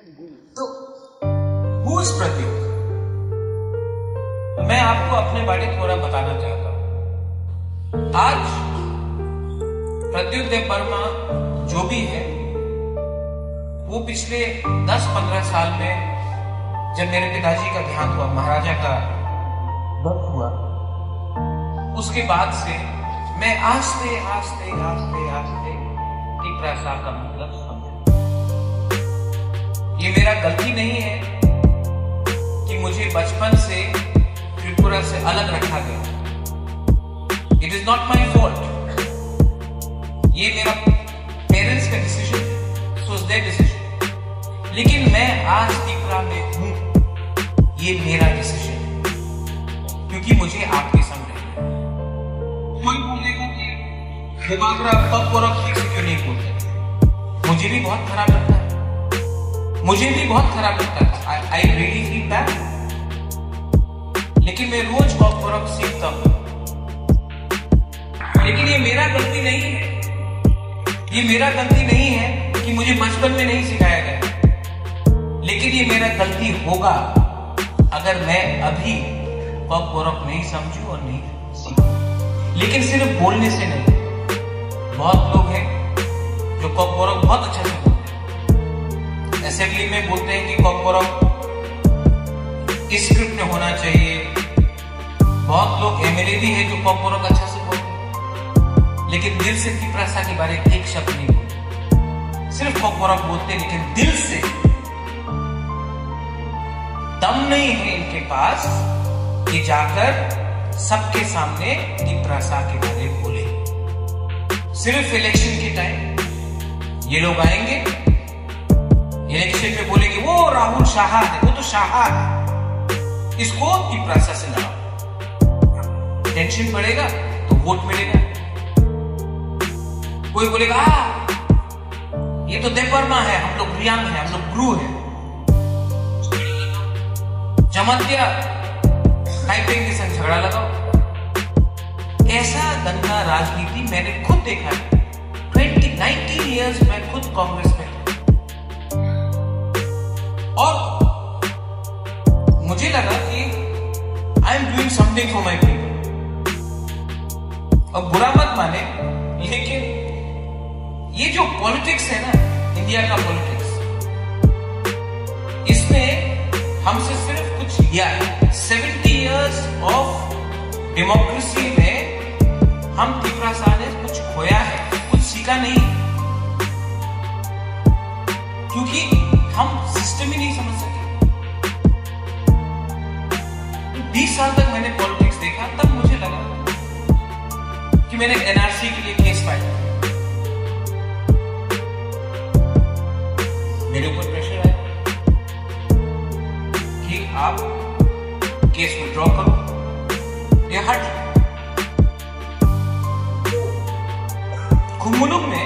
तो who is Pradyut? मैं आपको अपने बारे में थोड़ा बताना चाहता हूं। आज प्रद्युत देववर्मा जो भी है वो पिछले 10-15 साल में जब मेरे पिताजी का देहांत हुआ, महाराजा का वक्त हुआ, उसके बाद से मैं आस्ते आस्ते आस्ते आस्ते त्रिपुरा का मतलब समझा। ये मेरा गलती नहीं है कि मुझे बचपन से त्रिपुरा से अलग रखा गया। It is not my fault. ये मेरा पेरेंट्स का decision, so is there decision. लेकिन मैं आज त्रिपुरा में हूं, ये मेरा डिसीजन है, क्योंकि मुझे आपके संग रहना है। कोई बोलेगा कि दिमागरा पग और ठीक से क्यों नहीं बोलते? मुझे भी बहुत खराब लगता है, मुझे भी बहुत खराब लगता है। I really feel bad. लेकिन मैं रोज कॉक वॉक सीखता हूं। लेकिन ये मेरा गलती नहीं है, ये मेरा गलती नहीं है कि मुझे बचपन में नहीं सिखाया गया। लेकिन ये मेरा गलती होगा अगर मैं अभी कॉक वॉक नहीं समझूं और नहीं सीखूं। लेकिन सिर्फ बोलने से नहीं। बहुत लोग हैं जो कॉक वॉक बहुत अच्छा से बोलते हैं, असेंबली में बोलते हैं कि कॉक वॉक इस स्क्रिप्ट में होना चाहिए। बहुत लोग एमएलए भी है जो कॉक वॉक अच्छा से बोलते हैं, लेकिन दिल से त्रिपुरा के बारे में एक शब्द नहीं बोलते। सिर्फ कॉक वॉक बोलते हैं, लेकिन दिल से दम नहीं है इनके पास कि जाकर सबके सामने त्रिपुरा के बारे में बोले। सिर्फ इलेक्शन के टाइम ये लोग आएंगे, इलेक्शन में बोलेंगे वो राहुल शाह है, वो तो शाह है, इसको त्रिपुरा से लड़ाओ। टेंशन बढ़ेगा तो वोट मिलेगा। कोई बोलेगा ये तो देववर्मा है, हम लोग रियांग है, हम लोग ब्रू है, जमतिया टाइपिंग के संग झगड़ा लगाओ। ऐसा गंदा राजनीति मैंने खुद देखा है। 19 इयर्स मैं खुद कांग्रेस में था और मुझे लगा कि I am doing something for my people. और बुरा मत माने, लेकिन ये जो पॉलिटिक्स है ना, इंडिया का पॉलिटिक्स, इसमें हमसे सिर्फ कुछ लिया है। 70 इयर्स ऑफ डेमोक्रेसी में हम त्रिपुरा ने कुछ खोया है, कुछ सीखा नहीं, क्योंकि हम सिस्टम ही नहीं समझ सके। 20 साल तक मैंने पॉलिटिक्स देखा, तब मुझे लगा कि मैंने एनआरसी के लिए केस फाइल किया। मेरे ऊपर प्रेशर आया कि आप केस विड्रॉ करो या हट। खुमुलुंग में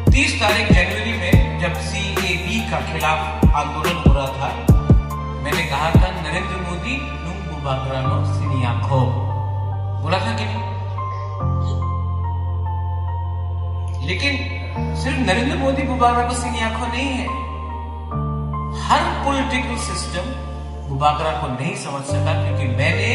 30 तारीख जनवरी में जब CAB का खिलाफ आंदोलन हो रहा था, मैंने कहा था नरेंद्र मोदी नुम बुबागरानो सिनियाखो, बोला था कि नहीं? लेकिन सिर्फ नरेंद्र मोदी बुबागरानो सिनियाखो नहीं है, हर पॉलिटिकल सिस्टम बुबागरा को नहीं समझ सका, क्योंकि मैंने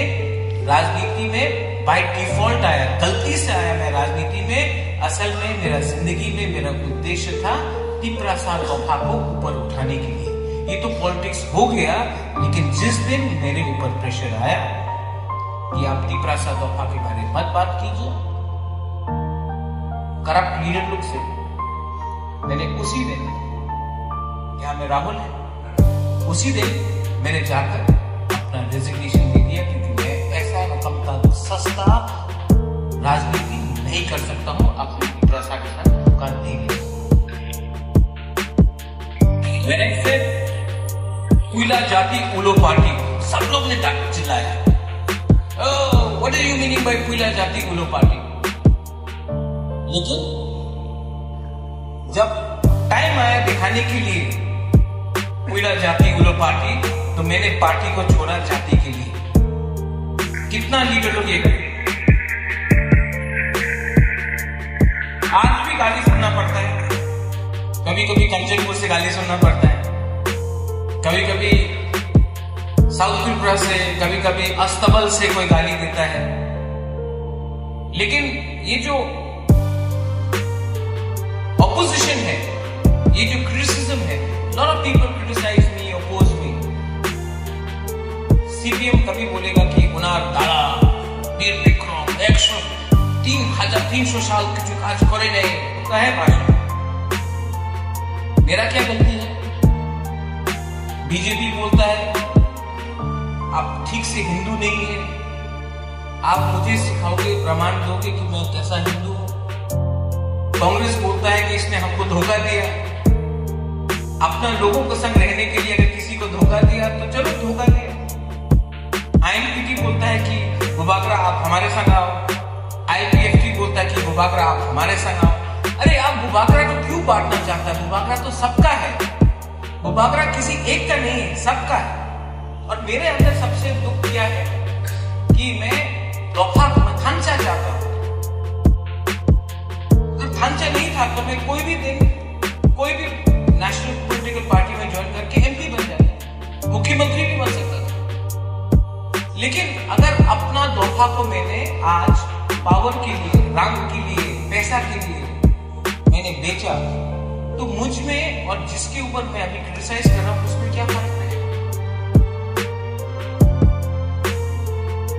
राजनीति में बाय डिफॉल्ट आया, गलती से आया मैं राजनीति में। असल में मेरा जिंदगी में मेरा उद्देश्य था त्रिपुरा तोहफा को ऊपर उठाने के लिए। ये तो पॉलिटिक्स हो गया, लेकिन जिस दिन मेरे ऊपर प्रेशर आया कि आप त्रिपुरा तोहफा के बारे में मत बात कीजिए करप्ट लीडर लोग से, मैंने उसी दिन, यहाँ में राहुल है, उसी दिन मैंने जाकर अपना रेजिग्नेशन दे दिया, क्योंकि मैं ऐसा रकम का सस्ता राजनीति नहीं कर सकता हूं अपनी त्रिपुरा के साथ धोखा नहीं ले। मैंने फिर पुइला जाति उलो पार्टी, सब लोग ने चिल्लाया, what are you meaning by पुइला जाति उलो पार्टी? लेकिन जब टाइम आया दिखाने के लिए पुइला जाति उलो पार्टी, तो मैंने पार्टी को छोड़ा जाति के लिए। कितना लीडर लोग ये करे, आज भी गाली सुनना पड़ता है। कभी कभी कंचनपुर से गाली सुनना पड़ता है, कभी कभी साउथ त्रिपुरा से, कभी कभी अस्तबल से कोई गाली देता है। लेकिन ये जो ऑपोजिशन है, ये जो क्रिटिसिज्म है, lot of people criticize me, oppose me. CPM कभी बोलेगा कि गुनार दाड़ा वीर विक्रम 300 साल কিছু কাজ করে नहीं, तो है भाषण। मेरा क्या गलती है? बीजेपी बोलता है आप ठीक से हिंदू नहीं है, आप मुझे सिखाओगे, प्रमाण दोगे कि मैं कैसा हिंदू हूं। कांग्रेस बोलता है कि इसने हमको धोखा दिया। अपना लोगों को संग रहने के लिए अगर किसी को धोखा दिया तो चलो धोखा दिया। आईएनपीटी बोलता है कि बुबाकरा आप हमारे संग आओ, आईपीएफटी बोलता है कि बुबाकरा आप हमारे संग आओ। अरे आप बुबाकरा को क्यों बांटना चाहता है? बुबाकरा तो सबका है, बुबाकरा किसी एक का नहीं है, सबका है। और मेरे अंदर सबसे दुख क्या है कि मैं थांचा चाहता हूं। अगर थांचा नहीं था तो मैं कोई भी दिन कोई भी नेशनल पॉलिटिकल पार्टी में ज्वाइन करके एमपी बन जाता, मुख्यमंत्री भी बन सकता था। लेकिन अगर अपना दोफा को मैंने आज पावर के लिए, रंग के लिए, पैसा के लिए मैंने बेचा, तो मुझ में और जिसके ऊपर मैं अभी क्रिटिसाइज कर रहा हूं उसमें क्या फर्क है?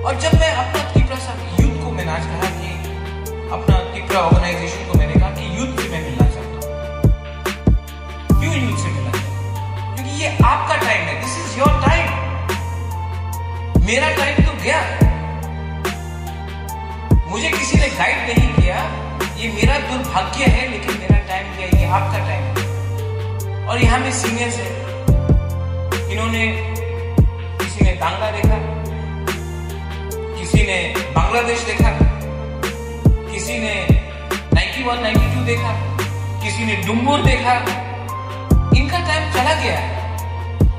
और जब मैं अपना त्रिपुरा यूथ को मैंने आज कहा कि अपना त्रिपुरा ऑर्गेनाइजेशन को मैंने कहा कि यूथ से मैं मिलना चाहता हूं। क्यों यूथ से मिलना चाहता हूं? क्योंकि ये आपका टाइम है, दिस इज योर टाइम। मेरा टाइम तो गया, मुझे किसी ने गाइड नहीं किया, ये मेरा दुर्भाग्य है, लेकिन मेरा टाइम गया, ये आपका टाइम है। और यहां में सीनियर्स है, इन्होंने किसी ने दांगा देखा, किसी ने बांग्लादेश देखा, किसी ने 91, 92 देखा, किसी ने डुम्बुर देखा। इनका टाइम चला गया है।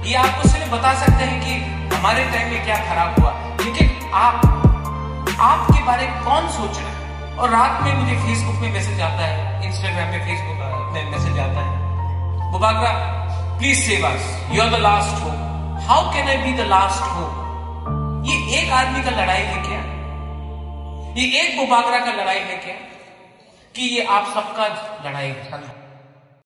ये आपको सिर्फ बता सकते हैं कि हमारे टाइम में क्या खराब हुआ, लेकिन आपके बारे में कौन सोच रहा है? और रात में मुझे फेसबुक में मैसेज आता है, इंस्टाग्राम में फेसबुक में मैसेज आता है, बुबाकरा please save us, you are the last hope. How can I be the last hope? ये एक आदमी का लड़ाई है क्या? ये एक बुबाकरा का लड़ाई है क्या? कि ये आप सबका लड़ाई है?